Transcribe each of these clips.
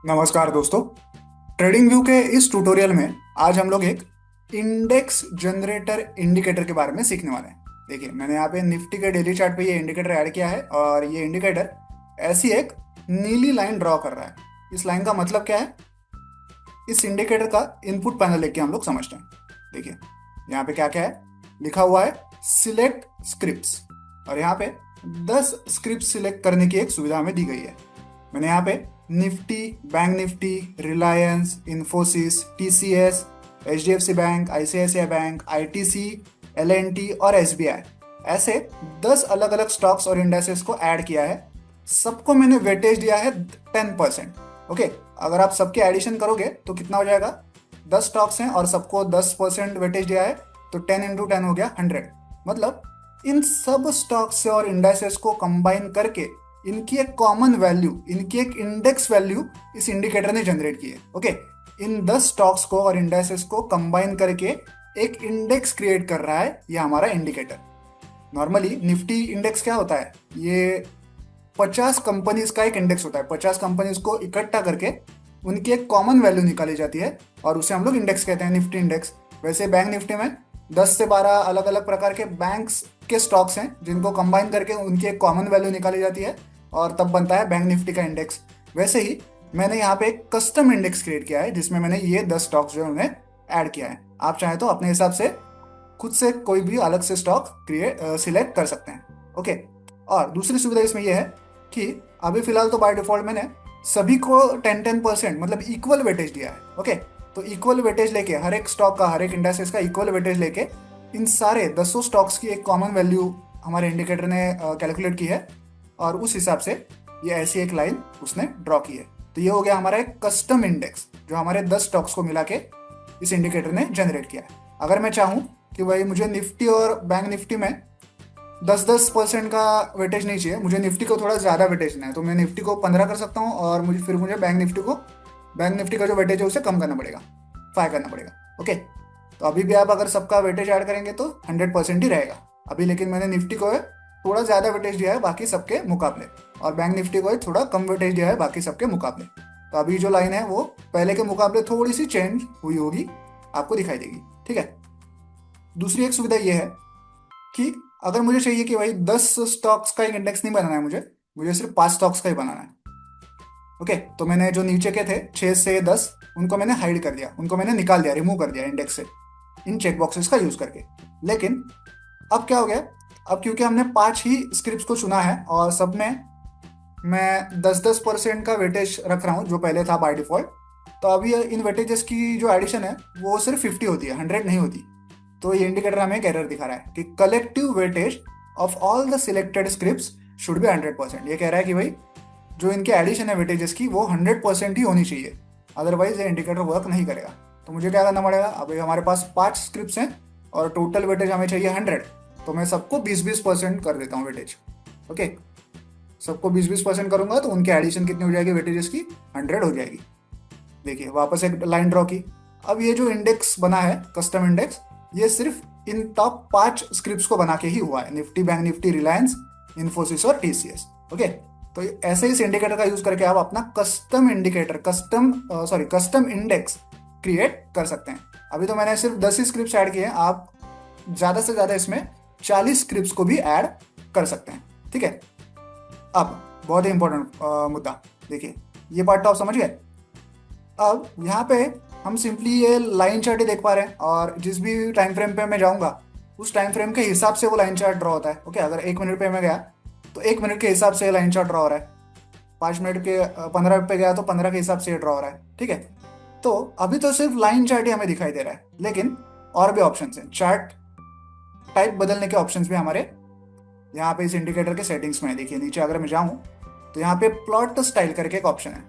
नमस्कार दोस्तों। Trading view के इस ट्यूटोरियल में आज हम लोग एक इंडेक्स जनरेटर इंडिकेटर के बारे में सीखने वाले हैं। देखिए, मैंने यहाँ पे निफ्टी के डेली चार्ट पे ये इंडिकेटर ऐड किया है और ये इंडिकेटर ऐसी एक नीली लाइन ड्रॉ कर रहा है। इस लाइन का मतलब क्या है, इस इंडिकेटर का इनपुट पैनल लेके हम लोग समझते हैं। देखिए, यहाँ पे क्या क्या है लिखा हुआ है, सिलेक्ट स्क्रिप्ट्स, और यहाँ पे 10 स्क्रिप्ट सिलेक्ट करने की एक सुविधा हमें दी गई है। मैंने यहाँ पे Nifty, bank Nifty, Reliance, Infosys, TCS, HDFC bank, ICICI bank, ITC, LNT और एसबीआई, ऐसे 10 अलग अलग स्टॉक्स और इंडेक्सेस को ऐड किया है। सबको मैंने वेटेज दिया है 10%। ओके, अगर आप सबके एडिशन करोगे तो कितना हो जाएगा, 10 स्टॉक्स हैं और सबको 10% वेटेज दिया है, तो 10 × 10 हो गया 100। मतलब इन सब स्टॉक्स से और इंडेक्सेस को कंबाइन करके इनकी एक कॉमन वैल्यू, इनकी एक इंडेक्स वैल्यू इस इंडिकेटर ने जनरेट की है। ओके, इन 10 स्टॉक्स को और इंडेक्सेस को कंबाइन करके एक इंडेक्स क्रिएट कर रहा है ये हमारा इंडिकेटर। नॉर्मली निफ्टी इंडेक्स क्या होता है, ये 50 कंपनीज का एक इंडेक्स होता है। 50 कंपनीज को इकट्ठा करके उनकी एक कॉमन वैल्यू निकाली जाती है और उसे हम लोग इंडेक्स कहते हैं, निफ्टी इंडेक्स। वैसे बैंक निफ्टी में 10 से 12 अलग अलग प्रकार के बैंक्स के स्टॉक्स हैं जिनको कंबाइन करके उनकी एक कॉमन वैल्यू निकाली जाती है और तब बनता है बैंक निफ्टी का इंडेक्स। वैसे ही मैंने यहाँ पे एक कस्टम इंडेक्स क्रिएट किया है जिसमें मैंने ये 10 स्टॉक्स जो है उन्हें ऐड किया है। आप चाहें तो अपने हिसाब से खुद से कोई भी अलग से स्टॉक सिलेक्ट कर सकते हैं। ओके, और दूसरी सुविधा इसमें यह है कि अभी फिलहाल तो बाय डिफॉल्ट मैंने सभी को 10-10% मतलब इक्वल वेटेज दिया है। ओके, तो इक्वल वेटेज लेके हर एक स्टॉक का, हर एक इंडेक्सेस का इक्वल वेटेज लेके इन सारे 10 स्टॉक्स की एक कॉमन वैल्यू हमारे इंडिकेटर ने कैलकुलेट की है और उस हिसाब से ये ऐसी एक लाइन उसने ड्रॉ की है। तो ये हो गया हमारा एक कस्टम इंडेक्स जो हमारे 10 स्टॉक्स को मिला के इस इंडिकेटर ने जनरेट किया है। अगर मैं चाहूँ कि भाई मुझे निफ्टी और बैंक निफ्टी में 10-10% का वेटेज नहीं चाहिए, मुझे निफ्टी को थोड़ा ज़्यादा वेटेज देना है, तो मैं निफ्टी को 15 कर सकता हूँ और मुझे बैंक निफ्टी का जो वेटेज है उसे कम करना पड़ेगा, 5 करना पड़ेगा। ओके, तो अभी भी आप अगर सबका वेटेज ऐड करेंगे तो 100% ही रहेगा अभी। लेकिन मैंने निफ्टी को थोड़ा ज़्यादा वेटेज दिया है बाकी सबके मुकाबले, और बैंक निफ्टी को थोड़ा कम वेटेज दिया है बाकी सबके मुकाबले। तो अभी जो लाइन है वो पहले के मुकाबले थोड़ी सी चेंज हुई होगी, आपको दिखाई देगी। ठीक है, दूसरी एक सुविधा ये है कि अगर मुझे चाहिए कि भाई 10 स्टॉक्स का एक इंडेक्स नहीं बनाना है, मुझे मुझे सिर्फ 5 स्टॉक्स का ही बनाना है। ओके, तो मैंने जो नीचे के थे 6 से 10 उनको मैंने हाइड कर दिया, उनको मैंने निकाल दिया, रिमूव कर दिया इंडेक्स से इन चेक बॉक्सेस का यूज करके। लेकिन अब क्या हो गया, अब क्योंकि हमने 5 ही स्क्रिप्ट्स को चुना है और सब में मैं 10-10% का वेटेज रख रहा हूँ जो पहले था बाय डिफॉल्ट, तो अभी इन वेटेजेस की जो एडिशन है वो सिर्फ 50 होती है, 100 नहीं होती। तो ये इंडिकेटर हमें एक एरर दिखा रहा है कि collective weightage of all the selected scripts should be 100%। ये कह रहा है कि भाई जो इनके एडिशन है वेटेजेस की वो 100% ही होनी चाहिए, अदरवाइज ये इंडिकेटर वर्क नहीं करेगा। तो मुझे क्या करना पड़ेगा, अभी हमारे पास 5 स्क्रिप्ट्स हैं और टोटल वेटेज हमें चाहिए 100, तो मैं सबको 20-20% कर देता हूँ वेटेज। ओके, सबको 20-20% करूंगा तो उनके एडिशन कितनी हो जाएगी वेटेजेस की, 100 हो जाएगी। देखिए, वापस एक लाइन ड्रॉ की। अब ये जो इंडेक्स बना है कस्टम इंडेक्स, ये सिर्फ इन टॉप 5 स्क्रिप्ट्स को बना के ही हुआ है, Nifty, bank Nifty, Reliance, Infosys और टीसीएस। ओके, तो ऐसे इस इंडिकेटर का यूज करके आप अपना custom indicator, custom index create कर सकते हैं। अभी तो मैंने सिर्फ 10 ही स्क्रिप्ट्स ऐड किए हैं, आप ज्यादा से ज्यादा इसमें 40 स्क्रिप्ट्स को भी ऐड कर सकते हैं। ठीक है, अब बहुत ही इंपॉर्टेंट मुद्दा, देखिए ये पार्ट तो आप समझ गए। अब यहाँ पे हम सिंपली ये लाइन चार्ट ही देख पा रहे हैं और जिस भी टाइम फ्रेम पे मैं जाऊंगा उस टाइम फ्रेम के हिसाब से वो लाइन चार्ट ड्रॉ होता है। ओके, अगर 1 मिनट पे मैं गया तो 1 मिनट के हिसाब से लाइन चार्ट ड्रॉ हो रहा है, 5 मिनट के 15 पे गया तो 15 के हिसाब से ड्रॉ हो रहा है। ठीक है, तो अभी तो सिर्फ लाइन चार्ट ही हमें दिखाई दे रहा है, लेकिन और भी ऑप्शन हैं, चार्ट टाइप बदलने के ऑप्शन भी हमारे यहाँ पे इस इंडिकेटर के सेटिंग्स में है। देखिए नीचे अगर मैं जाऊँ तो यहाँ पे प्लॉट स्टाइल करके एक ऑप्शन है।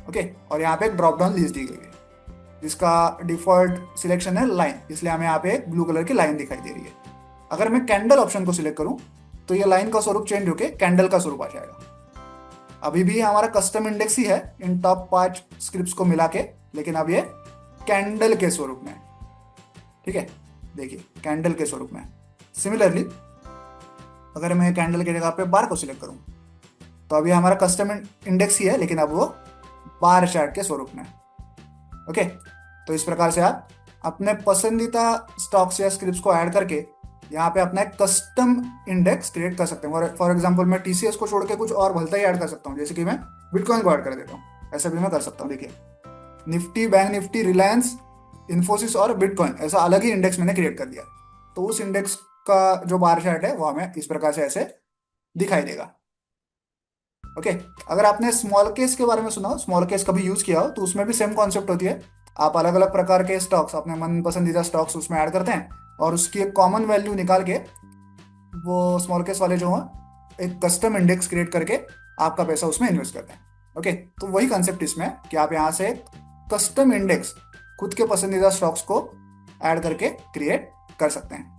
ओके, और यहाँ पे एक ड्रॉप डाउन लिस्ट दी गई है जिसका डिफॉल्ट सिलेक्शन है लाइन, इसलिए हमें यहाँ पे एक ब्लू कलर की लाइन दिखाई दे रही है। अगर मैं कैंडल ऑप्शन को सिलेक्ट करूँ तो ये लाइन का स्वरूप चेंज होकर कैंडल का स्वरूप आ जाएगा। अभी भी हमारा कस्टम इंडेक्स ही है इन टॉप 5 स्क्रिप्ट्स को मिला के, लेकिन अब ये कैंडल के स्वरूप में है। ठीक है, देखिए कैंडल के स्वरूप में। सिमिलरली अगर मैं कैंडल की जगह पे बार को सिलेक्ट करूँ तो अभी हमारा कस्टम इंडेक्स ही है, लेकिन अब वो बार चार्ट के स्वरूप में। ओके, तो इस प्रकार से आप अपने पसंदीदा स्टॉक्स या स्क्रिप्ट्स को ऐड करके यहाँ पे अपना एक कस्टम इंडेक्स क्रिएट कर सकते हैं। और फॉर एग्जांपल मैं टीसीएस को छोड़ के कुछ और भलता ही ऐड कर सकता हूँ, जैसे कि मैं बिटकॉइन को ऐड कर देता हूँ। ऐसा भी मैं कर सकता हूँ। देखिए, Nifty, bank Nifty, Reliance, Infosys और बिटकॉइन, ऐसा अलग ही इंडेक्स मैंने क्रिएट कर दिया। तो उस इंडेक्स का जो बार चार्ट है वो हमें इस प्रकार से ऐसे दिखाई देगा। ओके, अगर आपने स्मॉल केस के बारे में सुना हो, स्मॉल केस कभी यूज किया हो, तो उसमें भी सेम कॉन्सेप्ट होती है। आप अलग अलग प्रकार के स्टॉक्स, अपने मन पसंदीदा स्टॉक्स उसमें ऐड करते हैं और उसकी एक कॉमन वैल्यू निकाल के वो स्मॉल केस वाले जो हैं एक कस्टम इंडेक्स क्रिएट करके आपका पैसा उसमें इन्वेस्ट करते हैं। ओके, तो वही कंसेप्ट इसमें है कि आप यहाँ से कस्टम इंडेक्स खुद के पसंदीदा स्टॉक्स को ऐड करके क्रिएट कर सकते हैं।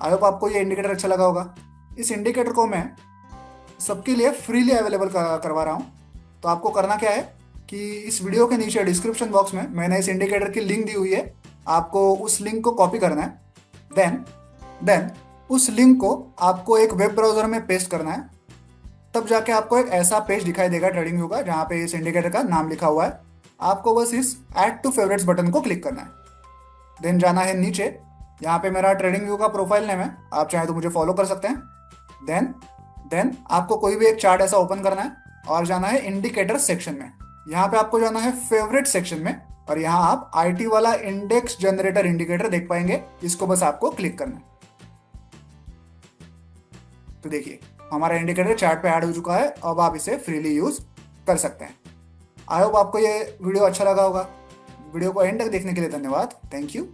आई होप आपको ये इंडिकेटर अच्छा लगा होगा। इस इंडिकेटर को मैं सबके लिए फ्रीली अवेलेबल करवा रहा हूँ। तो आपको करना क्या है कि इस वीडियो के नीचे डिस्क्रिप्शन बॉक्स में मैंने इस इंडिकेटर की लिंक दी हुई है। आपको उस लिंक को कॉपी करना है। देन उस लिंक को आपको एक वेब ब्राउजर में पेस्ट करना है। तब जाके आपको एक ऐसा पेज दिखाई देगा ट्रेडिंग व्यू का, जहाँ पे इस इंडिकेटर का नाम लिखा हुआ है। आपको बस इस ऐड टू फेवरेट्स बटन को क्लिक करना है। देन जाना है नीचे, यहाँ पे मेरा ट्रेडिंग व्यू का प्रोफाइल नेम है, आप चाहे तो मुझे फॉलो कर सकते हैं। देन देन आपको कोई भी एक चार्ट ऐसा ओपन करना है और जाना है इंडिकेटर सेक्शन में। यहाँ पे आपको जाना है फेवरेट सेक्शन में और यहाँ आप आईटी वाला इंडेक्स जनरेटर इंडिकेटर देख पाएंगे। इसको बस आपको क्लिक करना है। तो देखिए, हमारा इंडिकेटर चार्ट पे ऐड हो चुका है। अब आप इसे फ्रीली यूज कर सकते हैं। आई होप आपको ये वीडियो अच्छा लगा होगा। वीडियो को एंड तक देखने के लिए धन्यवाद। Thank you.